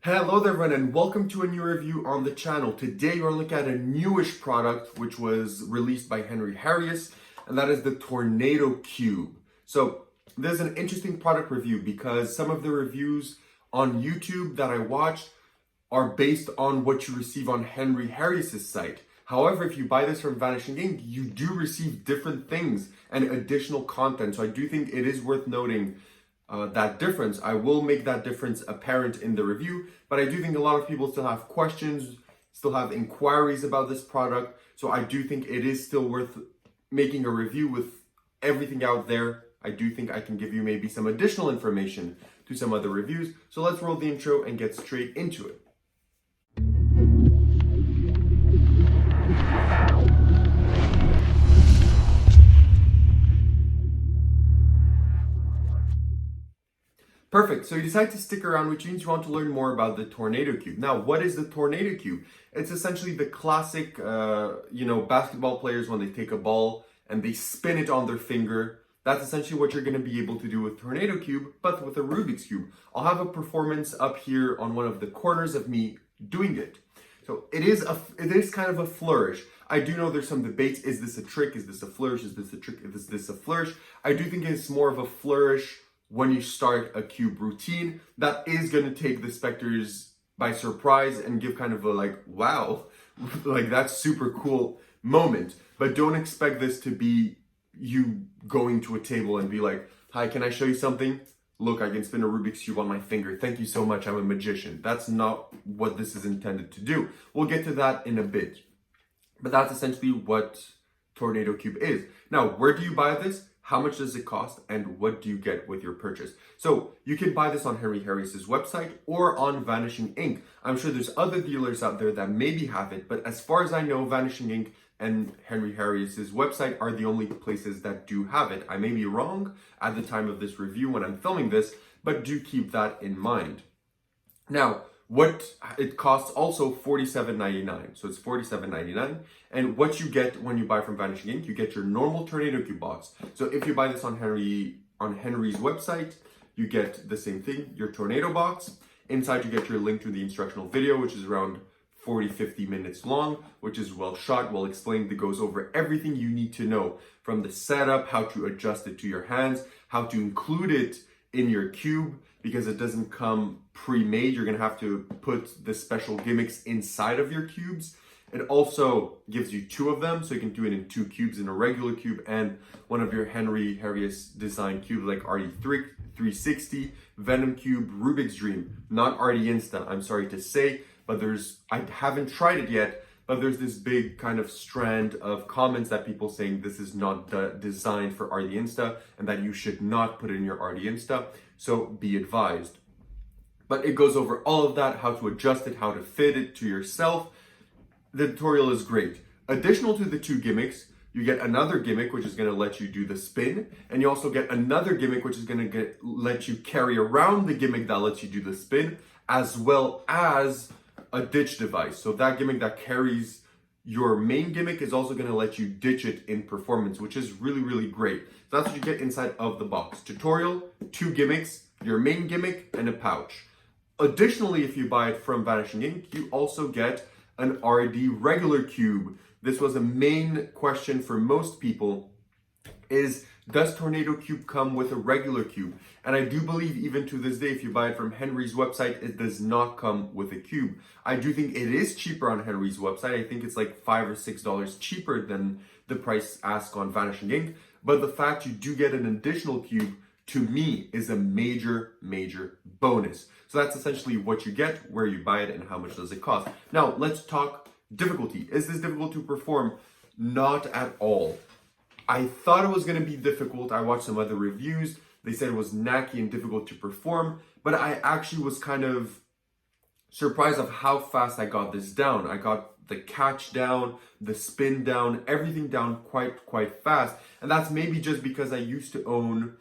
Hello there everyone and welcome to a new review on the channel. Today we're looking at a newish product which was released by Harrius, and that is the Tornado Cube. So this is an interesting product review because some of the reviews on YouTube that I watched are based on what you receive on Harrius's site. However, if you buy this from Vanishing Ink, you do receive different things and additional content. So I do think it is worth noting that difference. I will make that difference apparent in the review, but I do think a lot of people still have questions, still have inquiries about this product. So I do think it is still worth making a review with everything out there. I do think I can give you maybe some additional information to some other reviews. So let's roll the intro and get straight into it. Perfect. So you decide to stick around, which means you want to learn more about the Tornado Cube. Now, what is the Tornado Cube? It's essentially the classic, basketball players when they take a ball and they spin it on their finger. That's essentially what you're going to be able to do with Tornado Cube, but with a Rubik's Cube. I'll have a performance up here on one of the corners of me doing it. So it is kind of a flourish. I do know there's some debates. Is this a trick? Is this a flourish? Is this a trick? Is this a flourish? I do think it's more of a flourish when you start a cube routine that is going to take the spectators by surprise and give kind of a like, wow, like that's super cool moment. But don't expect this to be you going to a table and be like, hi, can I show you something? Look, I can spin a Rubik's Cube on my finger. Thank you so much, I'm a magician. That's not what this is intended to do. We'll get to that in a bit. But that's essentially what Tornado Cube is. Now, where do you buy this? How much does it cost, and what do you get with your purchase? So you can buy this on Harrius's website or on Vanishing Ink. I'm sure there's other dealers out there that maybe have it, but as far as I know, Vanishing Ink and Harrius's website are the only places that do have it. I may be wrong at the time of this review when I'm filming this, but do keep that in mind. Now, what it costs also $47.99. So it's $47.99. And what you get when you buy from Vanishing Ink, you get your normal Tornado Cube box. So if you buy this on Henry's website, you get the same thing, your Tornado box. Inside you get your link to the instructional video, which is around 40-50 minutes long, which is well shot, well explained, that goes over everything you need to know from the setup, how to adjust it to your hands, how to include it in your cube, because it doesn't come pre-made. You're gonna have to put the special gimmicks inside of your cubes. It also gives you two of them, so you can do it in two cubes, in a regular cube and one of your Harrius design cubes like RD360, Venom Cube, Rubik's Dream, not RD Insta, I'm sorry to say, but I haven't tried it yet, but there's this big kind of strand of comments that people saying this is not designed for RD Insta and that you should not put it in your RD Insta, so be advised. But it goes over all of that, how to adjust it, how to fit it to yourself. The tutorial is great. Additional to the two gimmicks, you get another gimmick which is going to let you do the spin, and you also get another gimmick which is going to let you carry around the gimmick that lets you do the spin, as well as a ditch device. So that gimmick that carries your main gimmick is also going to let you ditch it in performance, which is really, really great. So that's what you get inside of the box. Tutorial, two gimmicks, your main gimmick, and a pouch. Additionally, if you buy it from Vanishing Ink, you also get an RD regular cube. This was a main question for most people, is does Tornado Cube come with a regular cube? And I do believe even to this day, if you buy it from Henry's website, it does not come with a cube. I do think it is cheaper on Henry's website. I think it's like $5 or $6 cheaper than the price asked on Vanishing Ink. But the fact you do get an additional cube, to me, is a major, major bonus. So that's essentially what you get, where you buy it, and how much does it cost. Now, let's talk difficulty. Is this difficult to perform? Not at all. I thought it was going to be difficult. I watched some other reviews. They said it was knacky and difficult to perform, but I actually was kind of surprised of how fast I got this down. I got the catch down, the spin down, everything down quite fast. And that's maybe just because I used to own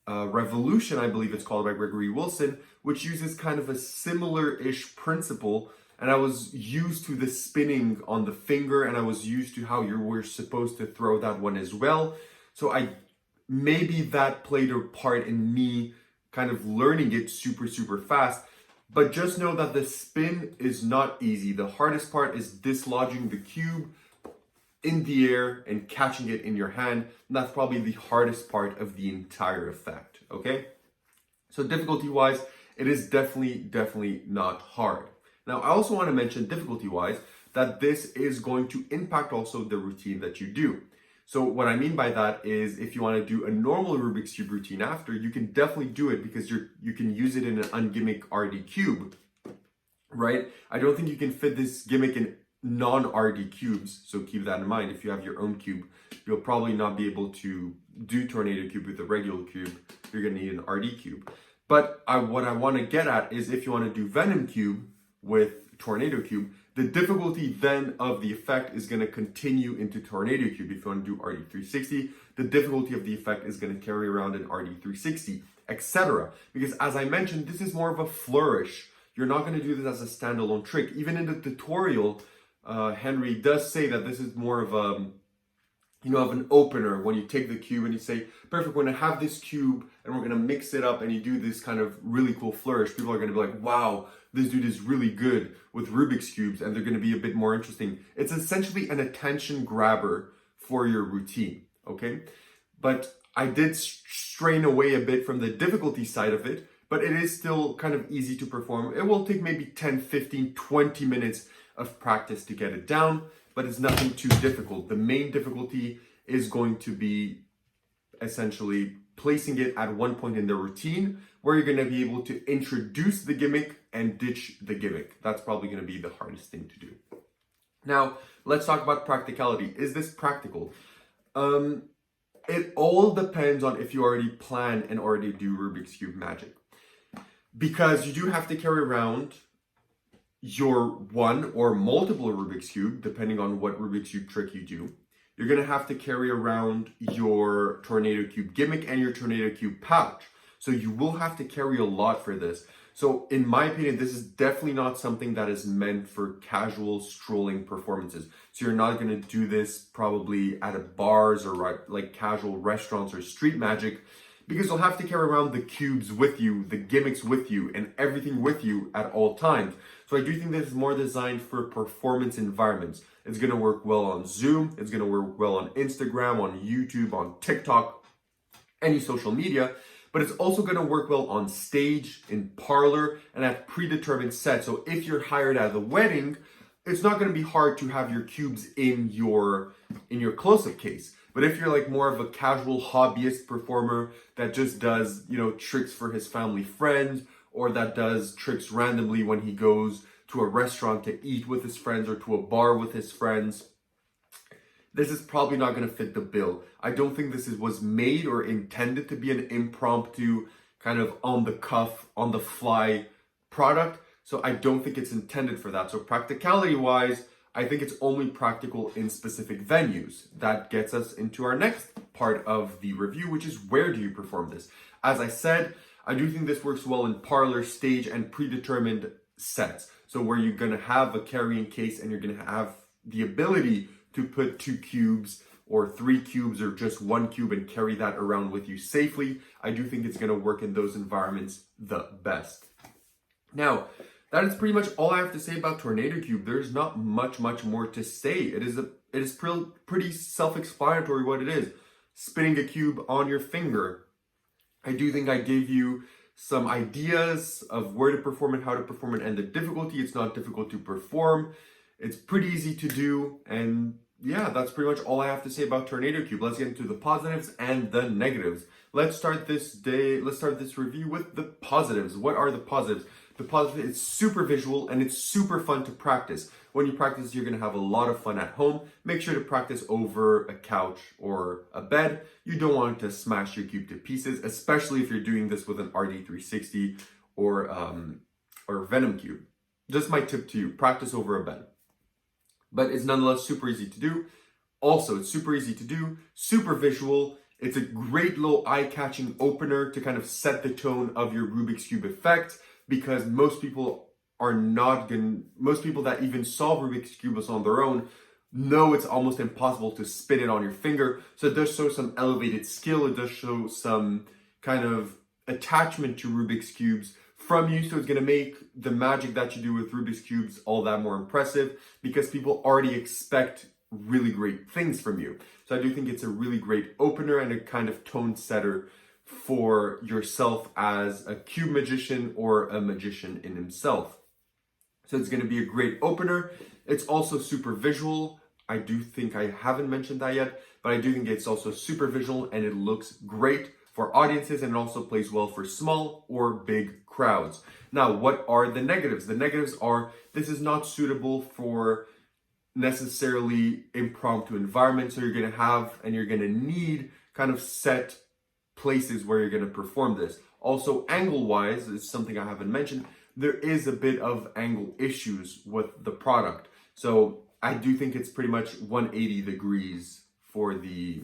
Revolution, I believe it's called, by Gregory Wilson, which uses kind of a similar-ish principle, and I was used to the spinning on the finger, and I was used to how you were supposed to throw that one as well. So maybe that played a part in me kind of learning it super fast. But just know that the spin is not easy. The hardest part is dislodging the cube in the air and catching it in your hand. And that's probably the hardest part of the entire effect, okay? So difficulty-wise, it is definitely not hard. Now, I also want to mention difficulty-wise that this is going to impact also the routine that you do. So what I mean by that is if you want to do a normal Rubik's Cube routine after, you can definitely do it because you can use it in an ungimmick RD cube, right? I don't think you can fit this gimmick in non-RD cubes, so keep that in mind. If you have your own cube, you'll probably not be able to do Tornado Cube with a regular cube. You're going to need an RD cube. But what I want to get at is if you want to do Venom Cube with Tornado Cube, the difficulty then of the effect is going to continue into Tornado Cube. If you want to do RD360, the difficulty of the effect is going to carry around in RD360, etc. Because as I mentioned, this is more of a flourish. You're not going to do this as a standalone trick. Even in the tutorial, Henry does say that this is more of a, of an opener when you take the cube and you say, perfect, we're going to have this cube and we're going to mix it up and you do this kind of really cool flourish. People are going to be like, wow, this dude is really good with Rubik's Cubes, and they're going to be a bit more interesting. It's essentially an attention grabber for your routine, okay? But I did strain away a bit from the difficulty side of it, but it is still kind of easy to perform. It will take maybe 10, 15, 20 minutes of practice to get it down, but it's nothing too difficult. The main difficulty is going to be essentially placing it at one point in the routine where you're going to be able to introduce the gimmick and ditch the gimmick. That's probably going to be the hardest thing to do. Now, let's talk about practicality. Is this practical? It all depends on if you already plan and already do Rubik's Cube magic. Because you do have to carry around your one or multiple Rubik's Cube, depending on what Rubik's Cube trick you do. You're going to have to carry around your Tornado Cube gimmick and your Tornado Cube pouch. So you will have to carry a lot for this. So in my opinion, this is definitely not something that is meant for casual strolling performances. So you're not going to do this probably at a bars or like casual restaurants or street magic, because you'll have to carry around the cubes with you, the gimmicks with you, and everything with you at all times. So I do think this is more designed for performance environments. It's going to work well on Zoom. It's going to work well on Instagram, on YouTube, on TikTok, any social media. But it's also going to work well on stage, in parlor, and at predetermined sets. So if you're hired at a wedding, it's not going to be hard to have your cubes in your close-up case. But if you're like more of a casual hobbyist performer that just does, tricks for his family friends, or that does tricks randomly when he goes to a restaurant to eat with his friends or to a bar with his friends, this is probably not going to fit the bill. I don't think this was made or intended to be an impromptu kind of on the cuff, on the fly product. So I don't think it's intended for that. So practicality wise, I think it's only practical in specific venues. That gets us into our next part of the review, which is where do you perform this? As I said, I do think this works well in parlor, stage, and predetermined sets. So where you're going to have a carrying case and you're going to have the ability to put 2 cubes or 3 cubes or just 1 cube and carry that around with you safely. I do think it's going to work in those environments the best. Now, that is pretty much all I have to say about Tornado Cube. There's not much more to say. It is pretty self-explanatory what it is. Spinning a cube on your finger. I do think I gave you some ideas of where to perform it, how to perform it, and the difficulty. It's not difficult to perform. It's pretty easy to do, and yeah, that's pretty much all I have to say about Tornado Cube. Let's get into the positives and the negatives. Let's start this review with the positives. What are the positives? The positive, it's super visual and it's super fun to practice. When you practice, you're going to have a lot of fun at home. Make sure to practice over a couch or a bed. You don't want to smash your cube to pieces, especially if you're doing this with an RD360 or Venom Cube. Just my tip to you, practice over a bed. But it's nonetheless super easy to do. Also, it's super easy to do, super visual. It's a great little eye-catching opener to kind of set the tone of your Rubik's Cube effect, because most people that even solve Rubik's Cubes on their own know it's almost impossible to spin it on your finger. So it does show some elevated skill. It does show some kind of attachment to Rubik's Cubes from you, so it's going to make the magic that you do with Rubik's Cubes all that more impressive because people already expect really great things from you. So I do think it's a really great opener and a kind of tone setter for yourself as a cube magician or a magician in himself. So it's going to be a great opener. It's also super visual. I do think I haven't mentioned that yet, but I do think it's also super visual and it looks great for audiences, and it also plays well for small or big crowds. Now, what are the negatives? The negatives are this is not suitable for necessarily impromptu environments. So you're going to have and you're going to need kind of set places where you're going to perform this. Also, angle-wise, is something I haven't mentioned. There is a bit of angle issues with the product. So I do think it's pretty much 180 degrees for the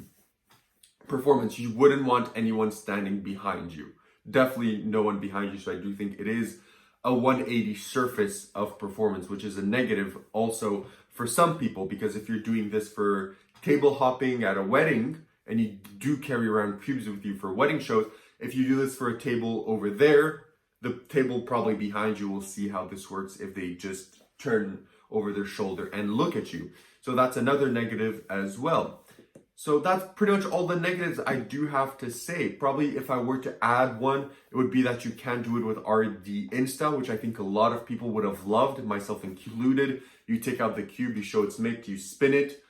performance. You wouldn't want anyone standing behind you. Definitely no one behind you. So I do think it is a 180 surface of performance, which is a negative also for some people, because if you're doing this for table hopping at a wedding and you do carry around cubes with you for wedding shows, if you do this for a table over there, the table probably behind you will see how this works if they just turn over their shoulder and look at you. So that's another negative as well. So that's pretty much all the negatives I do have to say. Probably if I were to add one, it would be that you can't do it with RD Insta, which I think a lot of people would have loved, myself included. You take out the cube, you show its mate, you spin it,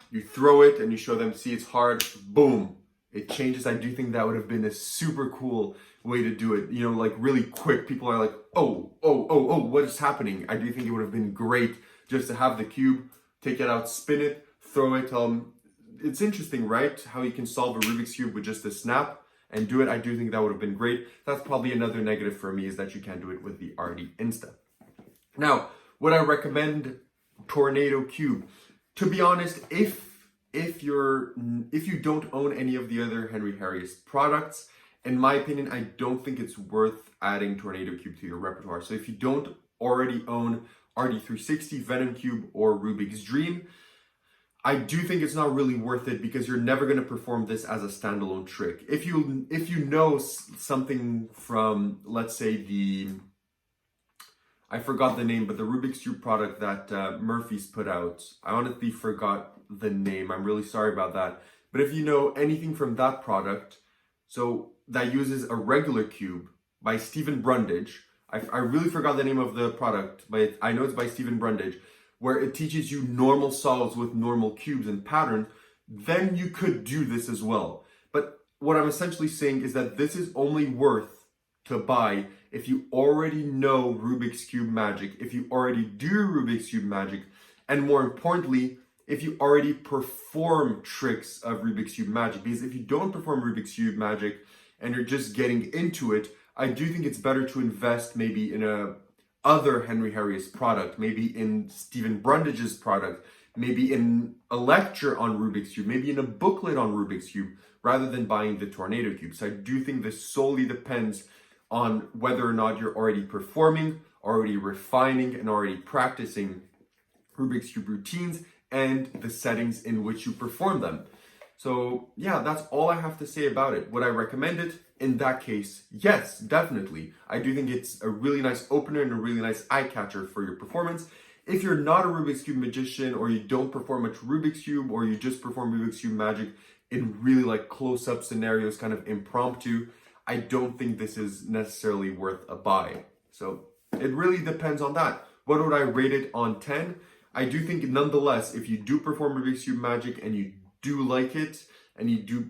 you throw it, and you show them, see it's hard, boom, it changes. I do think that would have been a super cool way to do it. You know, like really quick. People are like, oh, what is happening? I do think it would have been great just to have the cube, take it out, spin it, throw it. It's interesting, right? How you can solve a Rubik's Cube with just a snap and do it. I do think that would have been great. That's probably another negative for me, is that you can't do it with the RD Insta. Now, would I recommend Tornado Cube? To be honest, if you don't own any of the other Henry Harrius products, in my opinion, I don't think it's worth adding Tornado Cube to your repertoire. So if you don't already own RD360, Venom Cube, or Rubik's Dream, I do think it's not really worth it because you're never going to perform this as a standalone trick. If you know something from, let's say, I forgot the name, but the Rubik's Cube product that Murphy's put out, I honestly forgot the name. I'm really sorry about that. But if you know anything from that product, so that uses a regular cube by Stephen Brundage, I really forgot the name of the product, but I know it's by Stephen Brundage, where it teaches you normal solves with normal cubes and patterns, then you could do this as well. But what I'm essentially saying is that this is only worth to buy if you already know Rubik's Cube magic, if you already do Rubik's Cube magic, and more importantly, if you already perform tricks of Rubik's Cube magic. Because if you don't perform Rubik's Cube magic and you're just getting into it, I do think it's better to invest maybe in a other Henry Harrius product, maybe in Stephen Brundage's product, maybe in a lecture on Rubik's Cube, maybe in a booklet on Rubik's Cube, rather than buying the Tornado Cube. So I do think this solely depends on whether or not you're already performing, already refining, and already practicing Rubik's Cube routines and the settings in which you perform them. So yeah, that's all I have to say about it. Would I recommend it? In that case, yes, definitely. I do think it's a really nice opener and a really nice eye catcher for your performance. If you're not a Rubik's Cube magician, or you don't perform much Rubik's Cube, or you just perform Rubik's Cube magic in really like close-up scenarios, kind of impromptu, I don't think this is necessarily worth a buy. So it really depends on that. What would I rate it on 10? I do think nonetheless, if you do perform Rubik's Cube magic and you do like it, and you do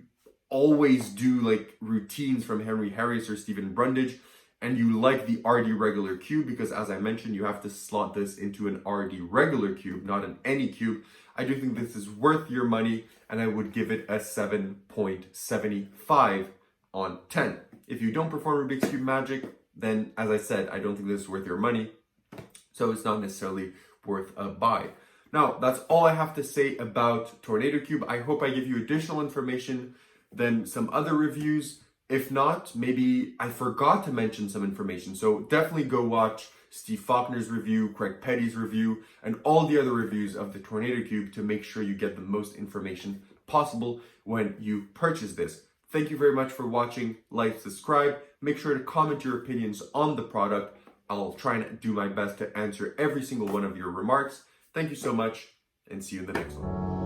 always do like routines from Henry Harrius or Stephen Brundage, and you like the RD regular cube, because as I mentioned, you have to slot this into an RD regular cube, not an any cube, I do think this is worth your money, and I would give it a 7.75 on 10. If you don't perform Rubik's Cube magic, then as I said, I don't think this is worth your money, so it's not necessarily worth a buy. Now, that's all I have to say about Tornado Cube. I hope I give you additional information than some other reviews. If not, maybe I forgot to mention some information. So definitely go watch Steve Faulkner's review, Craig Petty's review, and all the other reviews of the Tornado Cube to make sure you get the most information possible when you purchase this. Thank you very much for watching. Like, subscribe. Make sure to comment your opinions on the product. I'll try and do my best to answer every single one of your remarks. Thank you so much, and see you in the next one.